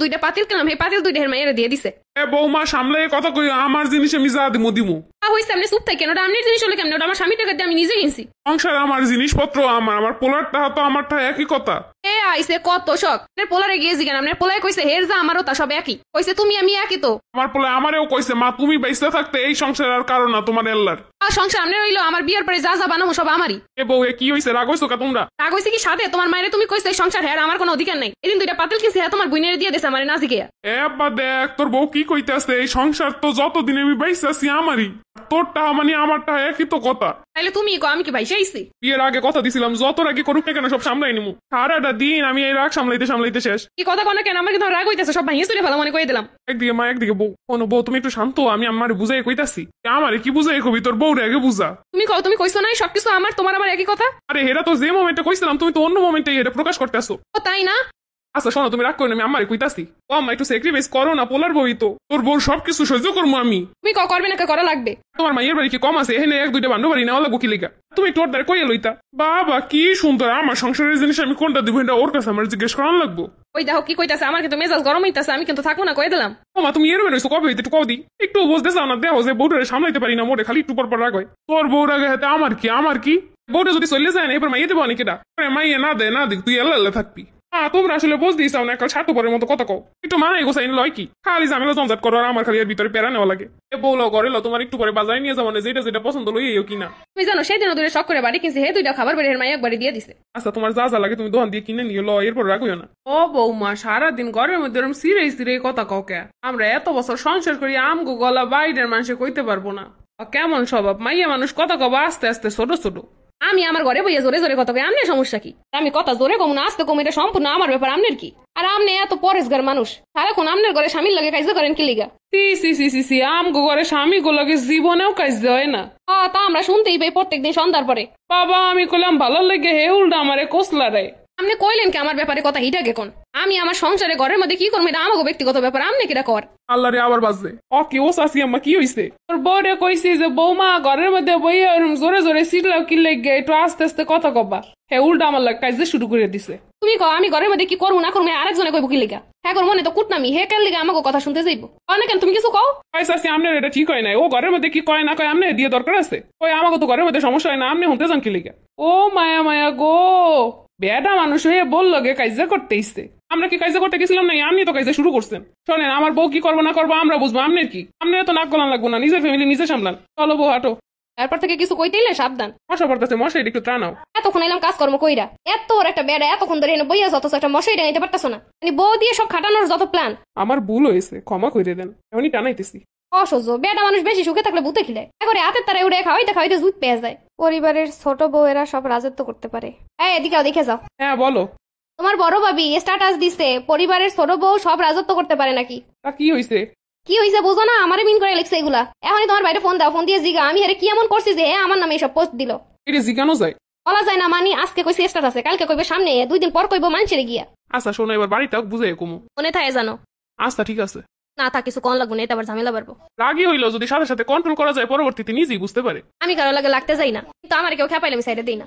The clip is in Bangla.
দুইটা পাতিল কিনলাম, এই পাতিল দুইটা মাইয়েরা দিয়ে দিছে। বৌমা সামলে কথা কই, আমার জিনিস আমি যা দিমু দিমু। হইছে আপনি চুপ থাকেন, ওটা আপনার জিনিস হলে কেমন? ওটা আমার স্বামীর টাকা দিয়ে আমি নিজে কিনছি। সংসার আমার, জিনিসপত্র আমার পোলারটা তো আমারটা একই কথা। আইসে কত শখ, পোলারে গিয়ে জিগান, আপনার পোলায় কইছে হের যা আমারও তা সব একই, কইছে তুমি আমি একই। তো আমার পোলা আমারেও কইছে মা তুমি বাইসা থাকতে এই সংসার আর কারণ না তোমার এল্লার সংসার আপনার হইলো, আমার বিয়ের পরে যা যা বানাবো সব আমারই। বউ কি হইছে, রাগ হইছো কা তোমরা? রাগ হইছে কি সাথে তোমার মায়ের তুমি কইছো এই সংসার হ্যাঁ আমার কোনো অধিকার নাই। এদিন দুইটা পাতিল কিনছি, হ্যাঁ তোমার বুইনের দিয়ে দিছে আমার নাজি গিয়া। আব্বা দেখ তোর বউ কি কইতেছে, এই সংসার তো যতদিন আমি বাইসা আছি আমারই, তোরটা মানে আমারটা একই তো কথা। তাইলে তুমি কো আমি কি ভাইসা আইছি? বিয়ের আগে কথা দিছিলাম যত রাগে করুক না কেন সব সামলাই নিমু। সারাটা দিন আমি এই রাগ সামলাইতে শেষ। কি কথা কোন কেন? আমার কিন্তু রাগ হইতেছে, সব ভাঙিয়ে চুরে ভালো মনে কই দিলাম। একদিকে মা একদিকে বউ, কোন বউ তুমি একটু শান্ত, আমি আমার বুঝাই কইতাছি। আমারে কি বুঝাই কবি, তোর বউরে আগে বুঝা। তুমি কও, তুমি কইছো না সবকিছু আমার তোমার আমার একই কথা? আরে হেরা তো যে মোমেন্টে কইছিলাম তুমি তো অন্য মোমেন্টে এটা প্রকাশ করতেছো। ও তাই না? আচ্ছা শোনো, তুমি রাগ করো না, আমি আমারে কইতাছি। ও আম্মা একটু স্যাক্রিফাইস করো না, পোলার বই তো, তোর বউ সবকিছু সহ্য করবো আমি। তুমি ক করবে না করা লাগবে? তোমার মাইয়ের বাড়ি কি কম আছে? এখানে এক দুইটা বান্ধব বাড়ি নেওয়া লাগবো কি লিগা? তুমি তোর দ্বারা কইয়া লইতা। বাবা কি সুন্দর, আমার সংসারের জিনিস আমি কোনটা দিব এটা ওর কাছে আমার জিজ্ঞেস করান লাগবো। ওই দেখো কি কইতাছে, আমার কিন্তু মেজাজ গরম হইতাছে, আমি কিন্তু থাকবো না কই দিলাম। ওমা তুমি এর বেরোইছো কবে হইতে, একটু কও দি। একটু বুঝতে চাও না, দেখো যে বউটারে সামলাইতে পারি না, মোটে খালি একটু পর রাগ হয়। তোর বউর আগে হাতে আমার কি বউটা যদি চলে যায় না এবার মাইয়ে দেবো অনেক, এটা মাইয়ে না দেয় না দিক, তুই এল্লা থাকবি। তোমরা আসলে বুঝ দিয়েছাও না, একটা স্বার্থপরের মতো কথা কও। একটু মানাই গোসাই লয় কি, খালি ঝামেলা জঞ্জাট করো আর আমার খালি এর ভিতরে পেরা নেওয়া লাগে। বউলো ঘরে লো, তোমার একটু পরে বাজারে নিয়ে যাবো না, যেটা পছন্দ লইও কিনা। তুমি জানো সেদিন দুইটা শখ করে বাড়ি কিনছি, হে দুইটা খাবার বেড়ে মাই একবারে দিয়ে দিছে। আচ্ছা তোমার যা যা লাগে তুমি দোকান দিয়ে কিনে নিয়ে লো, এরপর রাখো না। ও বৌমা সারাদিন ঘরের মধ্যে এরকম সিরে কথা কাউকে, আমরা এত বছর সংসার করি আমগো গলা বাইরের মানুষে কইতে পারবো না। কেমন স্বভাব, মাইয়া মানুষ কথা কবা আস্তে আস্তে ছোট ছোট। আমি আমার ঘরে বইয়া জোরে জোরে কথা কই, আমনের সমস্যা কি? আমি কথা জোরে কম না আস্তে কম, এটা সম্পূর্ণ আমার ব্যাপার, আমনের কি? আর আমনে এত পরেশগার মানুষ, সারাক্ষণ আমনের ঘরে স্বামীর লাগে কাজ করেন কি লিগা? সি আমগো ঘরে স্বামী গুলোকে জীবনেও কাজ হয় না। তা আমরা শুনতেই পাই প্রত্যেকদিন সন্ধ্যার পরে। বাবা আমি কইলাম ভালো লাগে, হে উল্টা আমারে কোসলা রে। আপনি কইলেন কি আমার ব্যাপারে কথা হিটাকে কোন? আমি আমার সংসারে ঘরের মধ্যে কি করবো এটা আমাকে ব্যক্তিগত ব্যাপার, আপনি কিরা কর? আল্লাহ রে আবার বাজে কি ও শাসি আম্মা কি হইছে? তোর বউরে কইছি যে বৌমা ঘরের মধ্যে বইয়া জোরে জোরে চিল্লাও কি লেগে একটু আস্তে আস্তে কথা কবা, হে উল্টা আমার লাগে কাজ শুরু করে দিছে। তুমি কও আমি ঘরের মধ্যে কি করবো না করবো আরেকজনে কইব কি লিগা? হ্যাঁ মনে তো কুটনামি, হে কাল লিগা আমাকে কথা শুনতে যাইবো না কেন? তুমি কিছু কও? শাসি আমনের এটা ঠিক হয় নাই, ও ঘরের মধ্যে কি কয় না কয় আমনে দিয়ে দরকার আছে? ওই আমাকে তো ঘরের মধ্যে সমস্যা হয় না, আমনে শুনতে যান কি লিগা? ও মায়া গো, বেটা মানুষ হয়ে বললো গে কাজা করতে ইচ্ছে। আমরা কি কাজা করতে গেছিলাম না, আপনি তো কাজা শুরু করছেন। শোনেন আমার বউ কি করবো না করবো আমরা বুঝবো, আপনার কি? আপনার তো নাক গলান লাগবো না, নিজের ফ্যামিলি নিজে সামলান। চলো বউ হাঁটো। তারপর থেকে কিছু কইতেইলে সাবধান। মশা পড়তেছে, মশাই একটু ত্রাণাও। এতক্ষণ এলাম কাজকর্ম কইরা, এত ওর একটা বেড়া এতক্ষণ ধরে এনে বইয়া যত একটা মশাই টানাইতে পারতেছো না, মানে বউ দিয়ে সব খাটানোর যত প্ল্যান। আমার ভুল হয়েছে, ক্ষমা করে দেন, এমনি টানাইতেছি। অসহ্য, বেটা মানুষ বেশি সুখে থাকলে ভূতে খিলায়, একবারে হাতের তারা উড়ে খাওয়াইতে খাওয়াইতে জুত পেয়ে যায়। পরিবারের ছোট বউয়েরা সব রাজত্ব করতে পারে। এদিকে দেখে যাও। হ্যাঁ বলো। তোমার বড় ভাবি স্ট্যাটাস দিছে পরিবারের ছোট বউ সব রাজত্ব করতে পারে নাকি। তা কি হইছে? কি হইছে বুঝো না? আমারে মিন করে লিখছে এগুলা। এখনই তোমার বাইরে ফোন দাও, ফোন দিয়ে জিগা আমি হেরে কি এমন করছি যে আমার নামে এসব পোস্ট দিল। এটা জিগানো যায়? বলা যায় না, মানি আজকে কইছে স্ট্যাটাসে, কালকে কইবে সামনে, 2 দিন পর কইবো মানুষের গিয়া। আচ্ছা শোনো, এবার বাড়িটা বুঝে কমু মনে থাকে জানো? আচ্ছা ঠিক আছে। না তা কিছু কন লাগবো না, এটা আবার ঝামেলা বাড়বো। রাগি হইলো যদি সাথে সাথে কন্ট্রোল করা যায় পরবর্তীতে নিজেই বুঝতে পারে। আমি কারো লাগে লাগতে যাই না, কিন্তু আমার কেউ খেপাইলে আমি সাইডে দিই না।